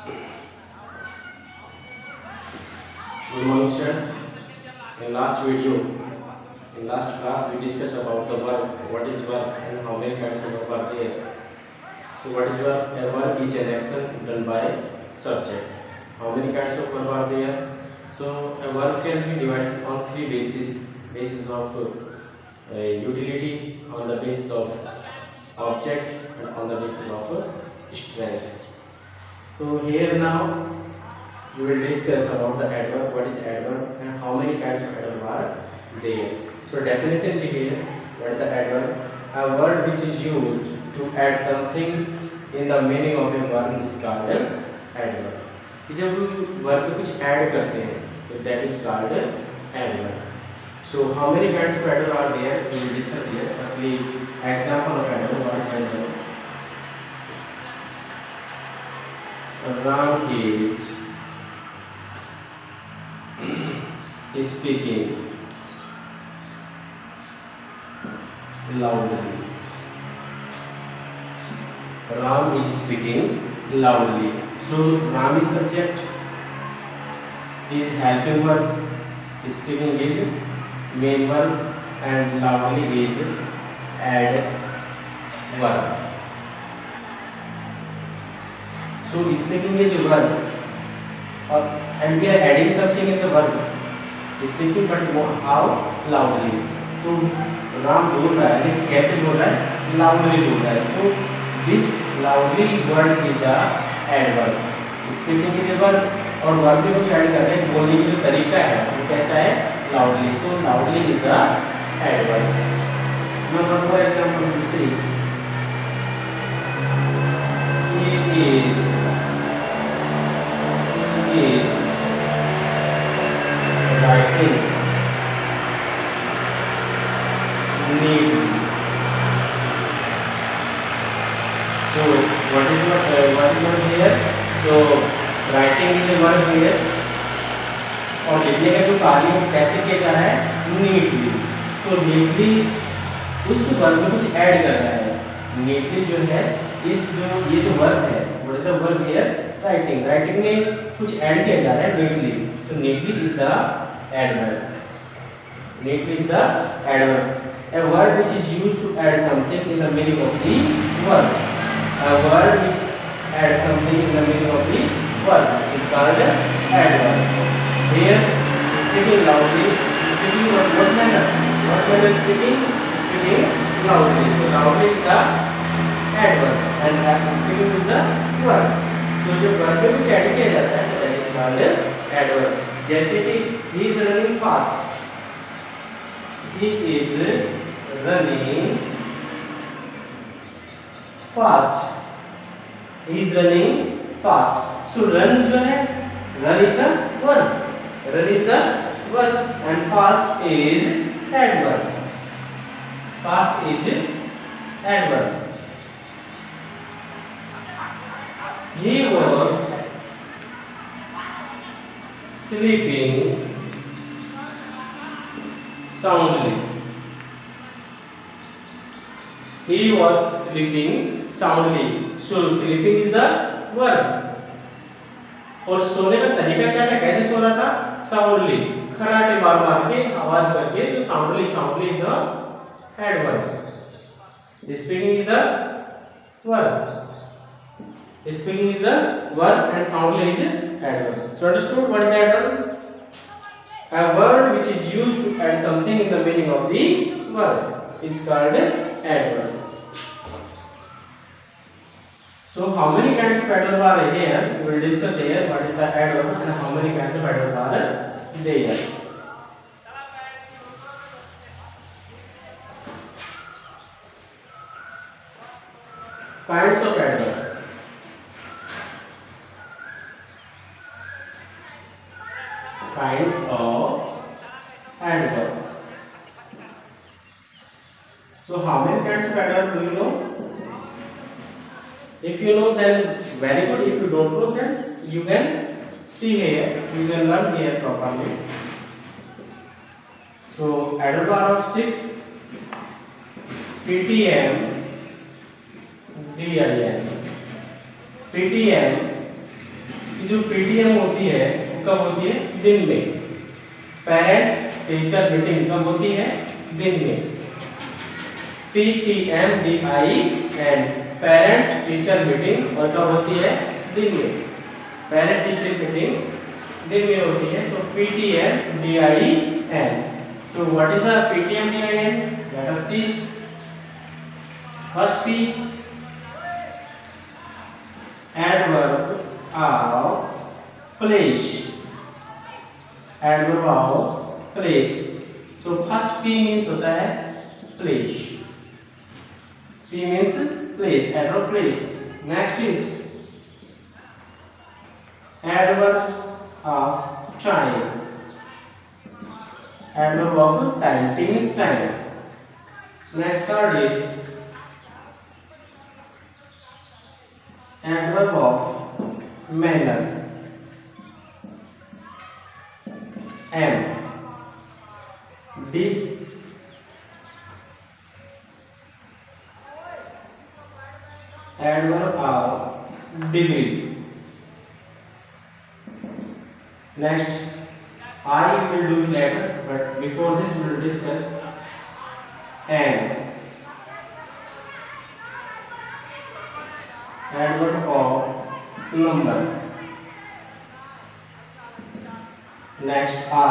Good morning, students. In last class, we discussed about the verb, what is verb, and how many kinds of verb are there. So, what is verb? A verb is an action done by subject. How many kinds of verb are there? So, a verb can be divided on three bases: basis of utility, on the basis of object, and on the basis of strength. So, here now we will discuss about the adverb, what is adverb and how many kinds of adverb are there. So definition is here, what is the adverb? A word which is used to add something in the meaning of a verb is called adverb. कि जब verb पे कुछ add करते हैं तो that is called adverb. So how many kinds of adverb are there? We will discuss here. Firstly, example of adverb. What is adverb? Ram is speaking loudly. Ram is speaking loudly. So Ram is subject, is helping verb, speaking is main verb, and loudly is adverb. So speaking is verb, and we are adding something in the verb. Speaking, but how loudly. तो राम बोल रहा है, लेकिन कैसे बोल रहा है? Loudly बोल रहा है. So this loudly word is the adverb. Speaking is a verb और verb में कुछ ऐड कर रहे हैं, बोलने की जो तरीका है वो कैसा है? Loudly. So loudly is the adverb. Now one more example we see. He is writing neatly. So what is word here? So writing is a verb here. और लिखने का जो कार्य वो कैसे किया जा रहा है? नीटली. तो नीटली उस वर्ब में कुछ ऐड कर रहा है. नीटली जो है ये जो वर्ब है, what is the verb here? Writing. Writing में कुछ ऐड किया जा रहा है neatly. So neatly is the adverb. Neatly is the adverb. A word which is used to add something in the meaning of the verb. A word which adds something in the meaning of the verb is called adverb. Here, speaking loudly, speaking what manner? What manner is speaking? Speaking loudly. So loudly is the adverb and speaking is the verb. So जो verb पे कुछ add किया जाता है तो that is called adverb. जैसे कि he is running fast. He is running fast. He is running fast. So run जो है, run is the verb. Run is the verb and fast is adverb. Fast is adverb. He was sleeping soundly. He was sleeping soundly. So sleeping is the verb. और सोने का तरीका क्या था? कैसे सो रहा था? Soundly. खराटे मार मार के आवाज करके जो soundly is the adverb. Speaking is the verb. Speaking is the verb and soundly is adverb. So understood what is the adverb? A word which is used to add something in the meaning of the verb is called adverb. So how many kinds of adverb are here? We will discuss here what is the adverb and how many kinds of adverb are there. Kinds of adverb. Kinds of adverb. So how many kinds of adverb do you know? If you know, then very good. If you don't know, then you can see here, you can learn here properly. So adverb are of 6: PTM, DIN, PTM, कि जो PTM होती है वो कब होती है? दिन में। पेरेंट्स टीचर मीटिंग कब होती है? दिन में। PTMDIN पेरेंट्स टीचर मीटिंग और कब होती है? दिन में। पेरेंट टीचर मीटिंग दिन में होती है। सो PTMDIN। So what is the PTMDIN? Let us see. First P, adverb of place. Adverb of place. So first P means होता है place. P means place. Adverb place. Next is adverb of time. Adverb of time. T means time. Next third is adverb of manner. M. D. Adverb of degree. Next, I will do later, but before this we will discuss N. Adverb of number. Next, I.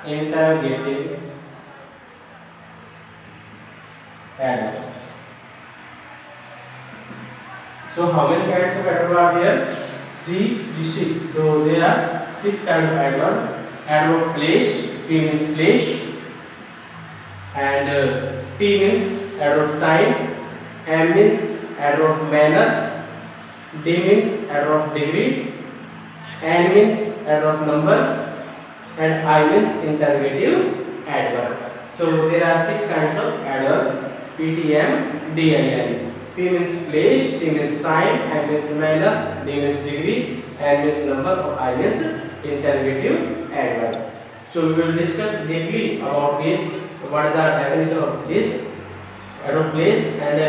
Interrogative adverb. So how many kinds of adverb are there? 3, 6. So there are 6 kinds of adverbs. Adverb place. P means place. And T means adverb time. M means adverb manner. D means adverb degree. N means adverb number. And I means interrogative adverb. So there are 6 kinds of adverb. P, T, M, D, I, N. P means place, T means time, M means manner, D means degree, N means number, or I means interrogative adverb. So we will discuss deeply about this. What is the definition of this adverb place and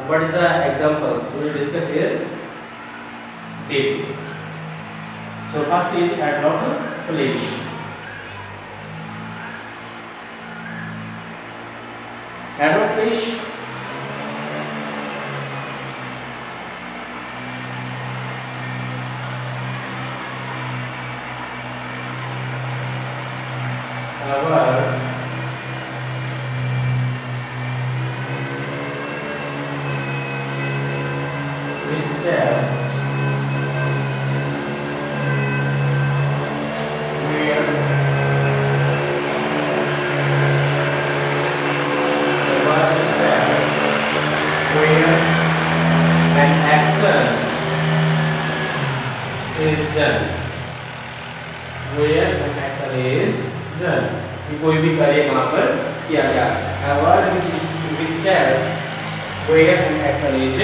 what is the examples? We will discuss here deeply. So first is adverb place. Adverb place. कोई भी कार्य वहाँ पर किया गया। which tells where an action is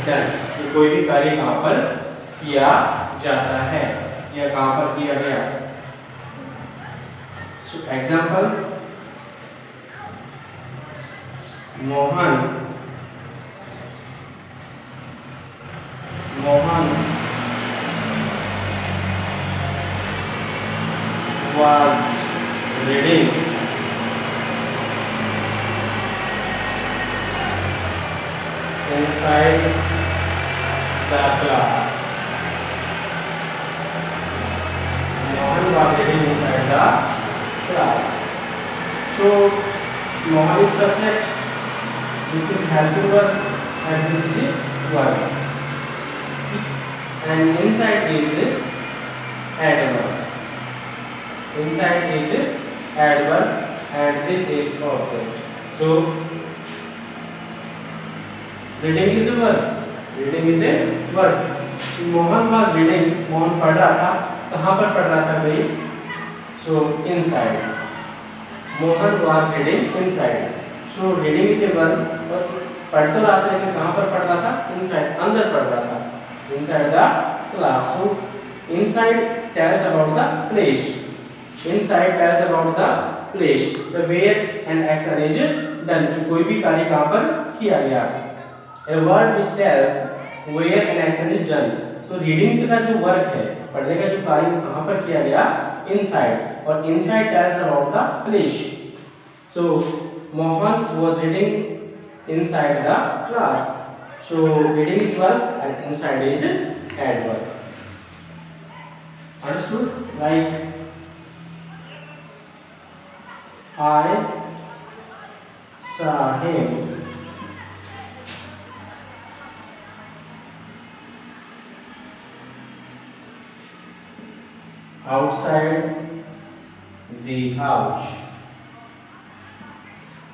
done। कोई भी कार्य कहाँ पर किया जाता है या कहाँ पर किया गया। So example, Mohan was reading inside the class. Mohan was reading inside the class. So Mohan is subject, this is helping verb and this is verb, and inside is adverb. Inside is adverb and this is object. So reading is a verb. Reading is a verb. Mohan was reading, Mohan पढ़ रहा था, कहाँ पर पढ़ रहा था भाई? So inside. Mohan was reading inside. So reading is a verb और पढ़ तो रहा था लेकिन कहाँ पर पढ़ रहा था? Inside, अंदर पढ़ रहा था. Inside the class. So inside tells about the place. Inside tells about the place. The where and action is done. कि कोई भी कार्य कहाँ पर किया गया. A word which tells where an action is done. तो रीडिंग का जो वर्क है, पढ़ने का जो कार्य कहाँ पर किया गया, inside, और inside tells about the place. So Mohan was reading inside the class. So reading is verb and inside is adverb. Understood? Like I saw him outside the house.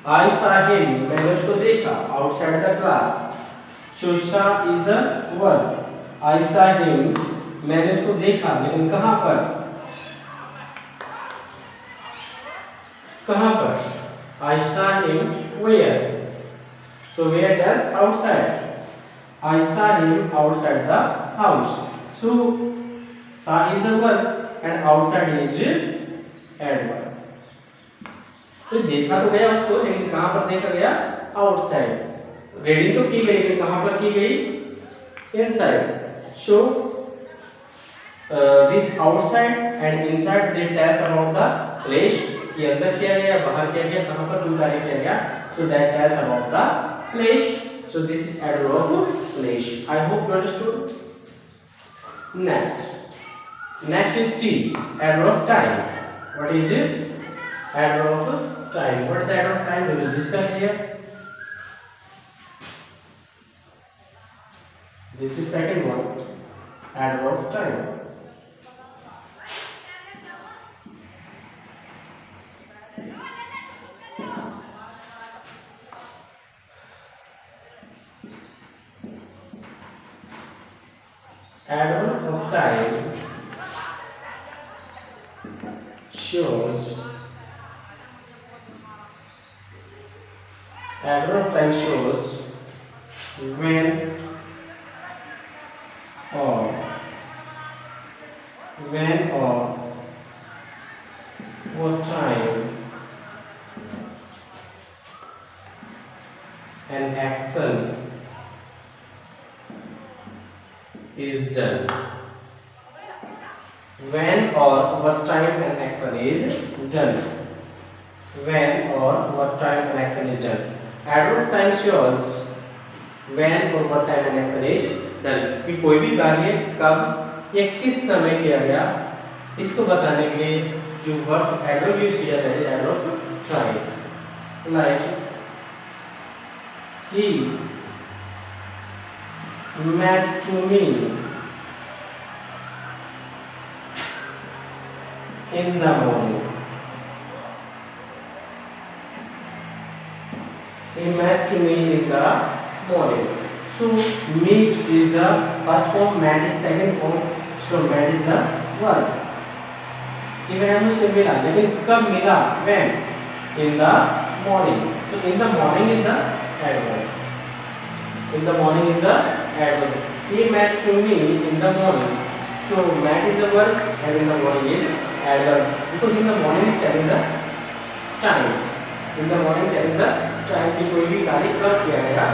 I saw him, मैंने उसको देखा, outside the class. So saw is the verb. I saw him, मैंने उसको देखा, लेकिन कहाँ पर? कहाँ पर? I saw him where? So where tells outside. I saw him outside the house. So saw is the verb and outside is adverb. तो देखा तो गया उसको, लेकिन कहाँ पर देखा गया? आउटसाइड. रीडिंग तो की गई, लेकिन कहाँ पर की गई? Inside. So this outside and inside they tells about the place. ये अंदर किया गया, बाहर किया गया, कहाँ पर कोई कार्य किया गया. So that tells about the place. So this is adverb of place. I hope you understood. Next is T. Adverb of time. What is it? Adverb of time. What is the adverb of time? We will discuss here. This is second one. Adverb of time. Adverb of time shows. Adverb of time shows when or what time an action is done. When or what time an action is done. When or what time an action is done. Adverb of time shows when or what time an action is done. कि कोई भी कार्य कब या किस समय किया गया, इसको बताने के लिए जो वर्ब एडवर्ब यूज किया जाता है, adverb of time. Like he met to me in the morning. He met to me in the morning. So meet is the first form, met is second form. So met is the verb. कि वह मुझसे मिला, लेकिन कब मिला? When? In the morning. So in the morning is the adverb. In the morning is the adverb. He met to me in the morning. So met is the verb and in the morning is adverb. Because in the morning is telling the time. In the morning telling the time की कोई भी कार्य कब किया गया.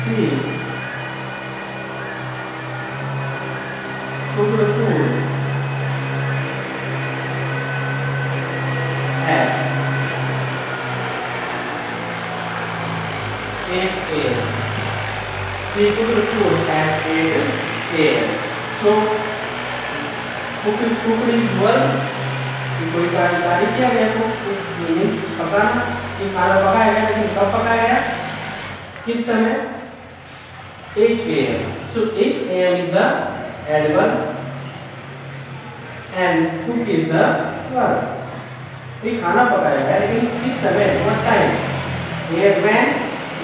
She cooked food at 8 a.m. She cooked food at 8 a.m. So cooked is verb. कि कोई कार्य किया गया तो मीन्स पकाना, कि खाना पकाया गया, लेकिन कब पकाया गया, किस समय? 8 a.m. So 8 a.m. is the adverb and cook is the verb. कि खाना पकाया गया, लेकिन किस समय? What time? Here when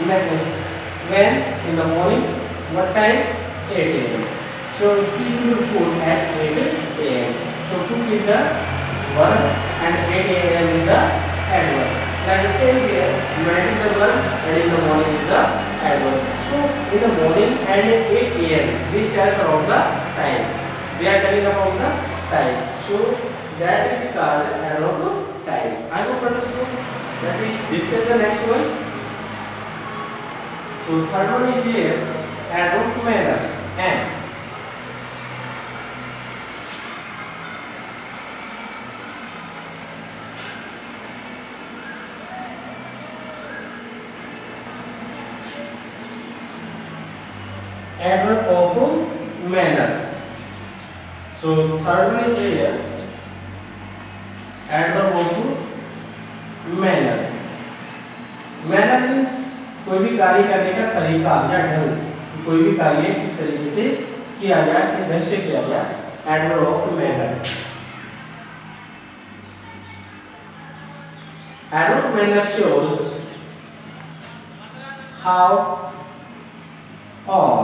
in the morning. What time? 8 a.m. So she cooked food at 8 a.m. So cook is the verb and 8 a.m. is the adverb. Like the same here, met is the verb and in the morning is the adverb. So in the morning and 8 a.m. this tells about the time. They are telling about the time. So that is called arrow of time. I hope understood. That is, this is the next one. So third one is here, arrow of manner and adverb of manner. So third one is here, adverb of manner. Manner means कोई भी कार्य करने का तरीका या ढंग, कोई भी कार्य किस तरीके से किया गया, किस ढंग से किया गया, adverb of manner. Adverb of manner shows how or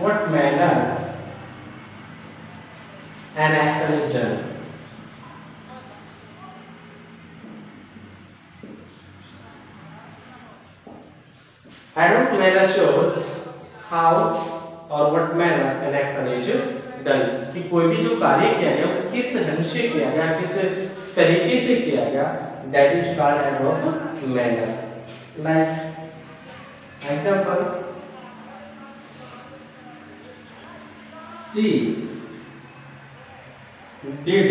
what manner an action is done. Adverb of manner shows how or what manner an action is done. कि कोई भी जो कार्य किया गया वो किस ढंग से किया गया, किस तरीके से किया गया, that is called adverb of manner. Like example, she did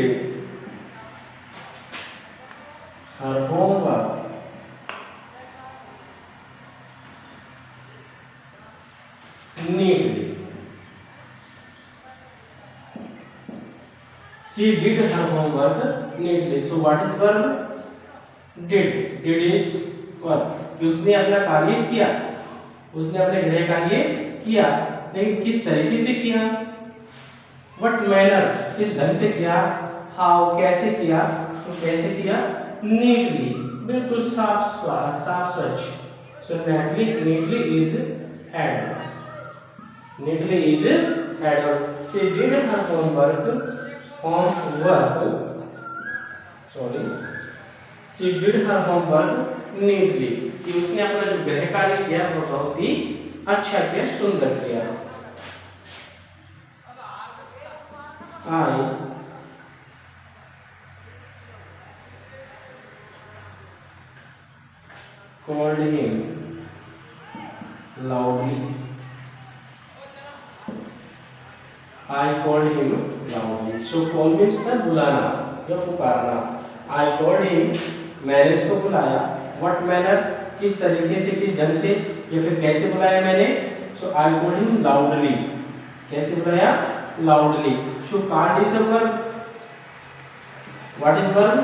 her homework neatly. She did her homework neatly. So what is verb? Did. Did is verb. कि उसने अपना कार्य किया, उसने अपने गृह कार्य किया, लेकिन किस तरीके से किया, what manner, किस ढंग से किया, how, कैसे किया, तो कैसे किया, neatly, बिल्कुल साफ स्वच्छ. So neatly is adverb. Neatly is adverb. She did her homework. She did her homework neatly. कि उसने अपना जो गृह कार्य किया वो बहुत ही अच्छा किया, सुंदर किया. I called him loudly. I called him loudly. So call means ना बुलाना या पुकारना. I called him, मैंने उसको बुलाया. What manner, किस तरीके से, किस ढंग से, या फिर कैसे बुलाया मैंने. So I called him loudly. कैसे बुलाया? Loudly. So called is the verb. What is verb?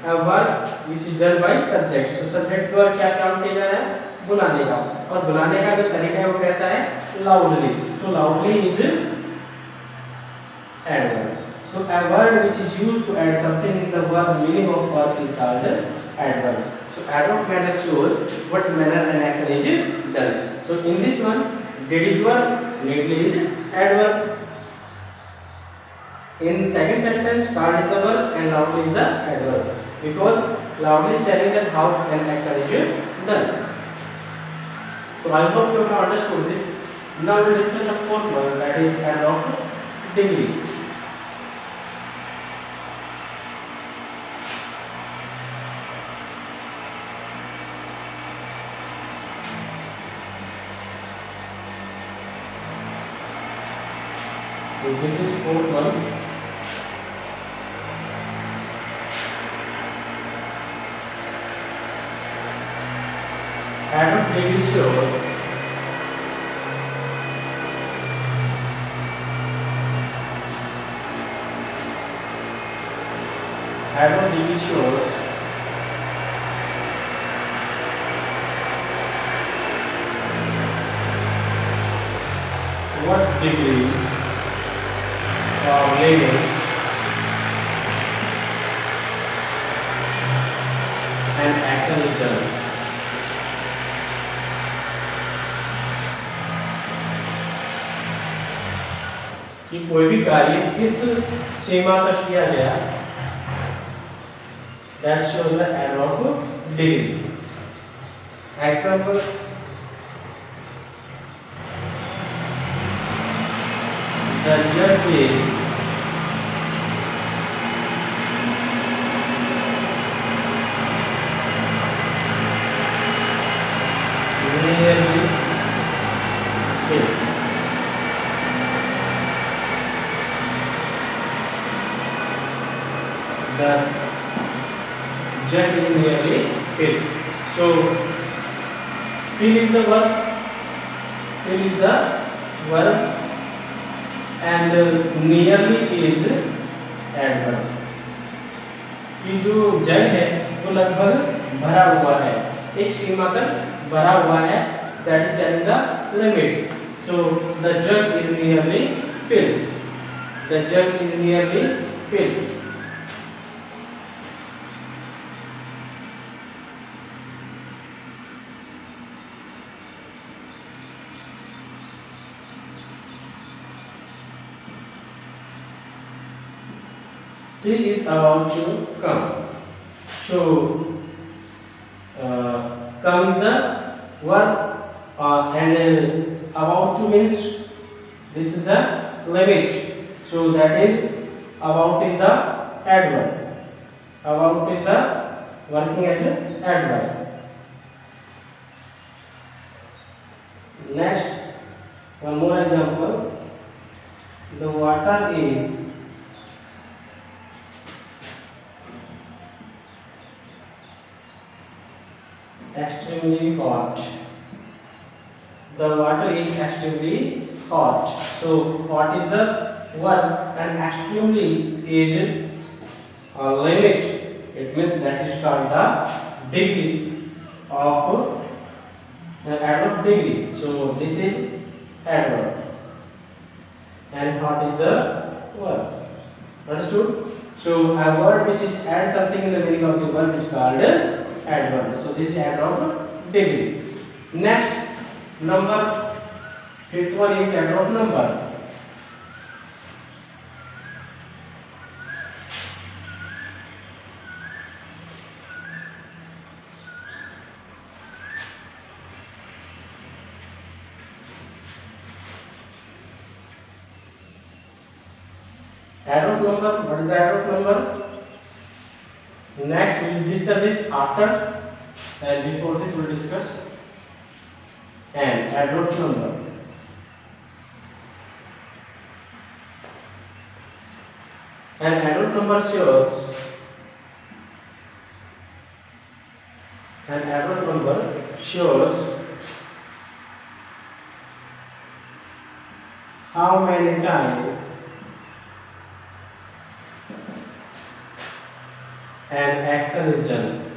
A verb which is done by subject. So subject का क्या काम किया जा रहा है? बुलाने का. और बुलाने का जो तरीका है वो कैसा है? Loudly. So loudly is adverb. So a word which is used to add something in the verb meaning of verb is called adverb. So adverb manner shows what manner an action is done. So in this one, did is verb, neatly is adverb. In second sentence, called is the verb and loudly is the adverb. Because loudly is telling that how an action is done. So I hope you have understood this. Now we will discuss the fourth one, that is adverb of degree. So this is fourth one. Adverb degree shows what degree or limit an action is done. कि कोई भी कार्य किस सीमा तक किया गया, that shows the adverb of degree. Example, the judge is jet is nearly filled. So fill is the verb, fill is the verb and nearly is adverb. कि जो जग है वो लगभग भरा हुआ है, एक सीमा तक भरा हुआ है, that is telling the limit. So the jug is nearly filled. The jug is nearly filled. She is about to come. So come is the verb and about to means this is the limit. So that is about is the adverb. About is the working as an adverb. Next, one more example. The water is extremely hot. The water is extremely hot. So hot is the verb and extremely is a limit. It means that is called the degree of adverb degree. So this is adverb and hot is the verb. Understood? So a word which is add something in the meaning of the verb is called adverb. So this is adverb degree. Next, number, fifth one is adverb number. Adverb number, what is the adverb number? Next we will discuss this after, and before this we will discuss and adverb number. And adverb number shows, an adverb number shows how many times an action is done.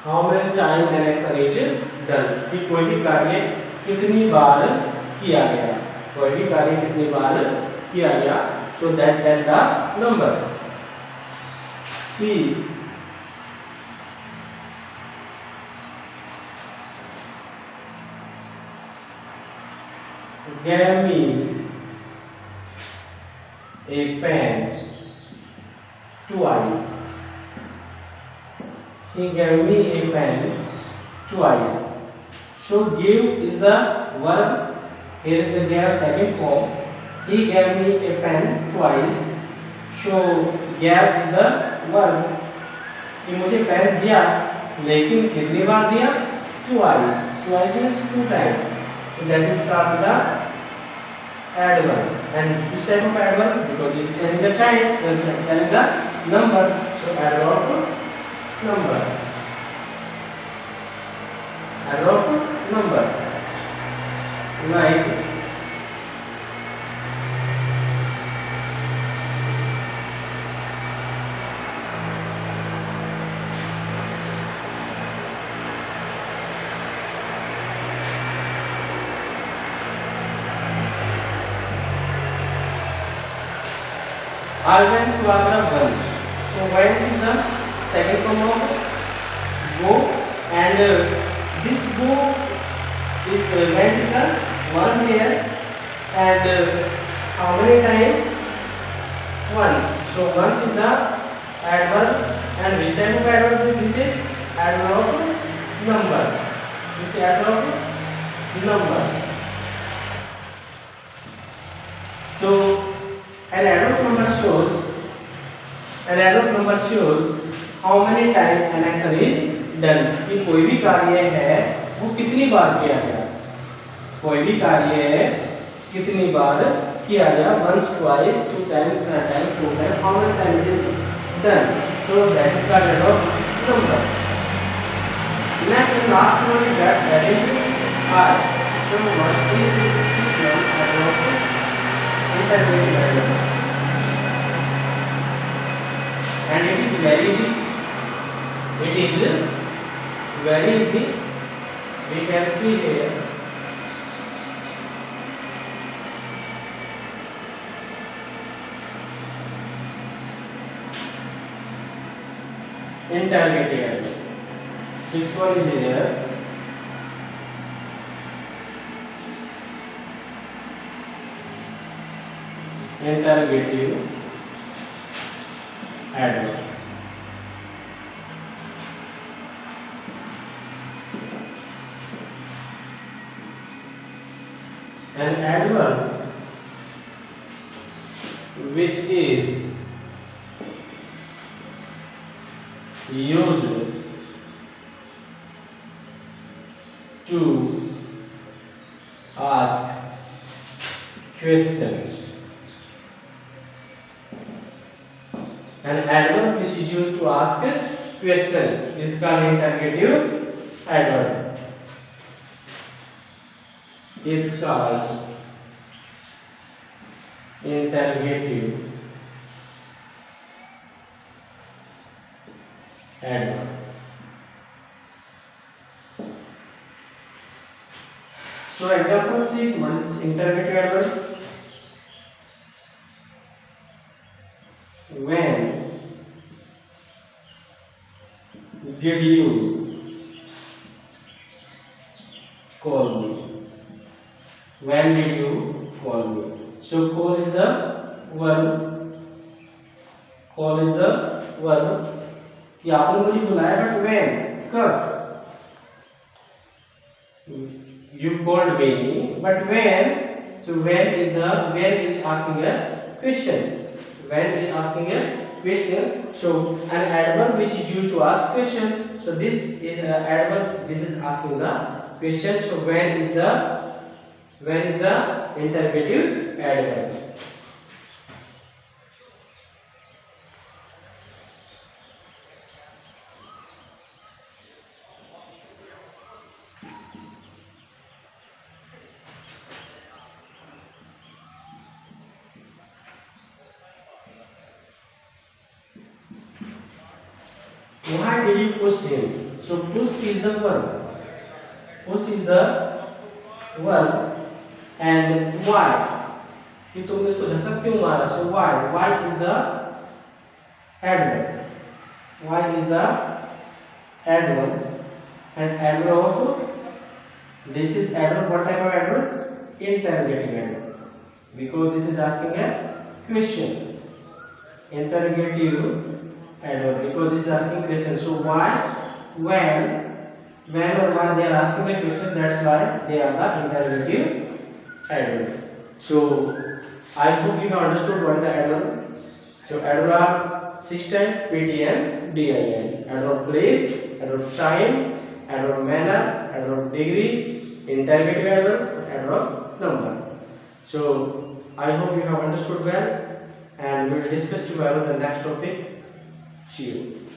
How many times an action is done? कि कोई भी कार्य कितनी बार किया गया, कोई भी कार्य कितनी बार किया गया. So that is the number. He gave me a pen twice. He gave me a pen twice. So give is the verb. Here is the gave second form. He gave me a pen twice. So gave is the verb. कि मुझे pen दिया, लेकिन कितनी बार दिया? Twice. Twice means two times. So that is called the adverb. And which type of adverb? Because it is telling the time, telling the number. So adverb number. Adverb number. Like I went to Agra once. So went is the second form of go, and this go is went is the one here, and how many times? Once. So once is the adverb, and which type of adverb? This is adverb number. This is adverb number. So an adverb number shows how many times an action is done. कि कोई भी कार्य है वो कितनी बार किया गया, कोई भी कार्य है कितनी बार किया गया once twice two times three times four times how many times it is done so that is called head of number. Next and last one is that is I. So what is this system head of intermediate level and it is very easy. It is very easy. We can see here interrogative. Sixth one is here. Interrogative adverb. An adverb which is used to ask question. An adverb which is used to ask question is called interrogative adverb. Is called interrogative adverb. So example C, what is interrogative adverb? When did you call me? When did you call me? So call is the verb. Call is the verb. कि आपने मुझे बुलाया but when कब? You called me but when? So when is asking a question. When is asking a question. So an adverb which is used to ask question. So this is an adverb. This is asking the question. So when is the interrogative adverb. Why did you push him? So push is the verb. Push is the verb. And why? कि तुमने इसको धक्का क्यों मारा? So why is the adverb. Why is the adverb. And adverb also. This is adverb. What type of adverb? Interrogative adverb. Because this is asking a question. Interrogative adverb. Because this is asking question. So why, when or why they are asking a question. That's why they are the interrogative adverb. So I hope you have understood what is the adverb. So adverb are 6 times PT and DIN. Adverb place, adverb time, adverb manner, adverb degree, interrogative adverb, adverb number. So I hope you have understood well, and we will discuss tomorrow the next topic. See you.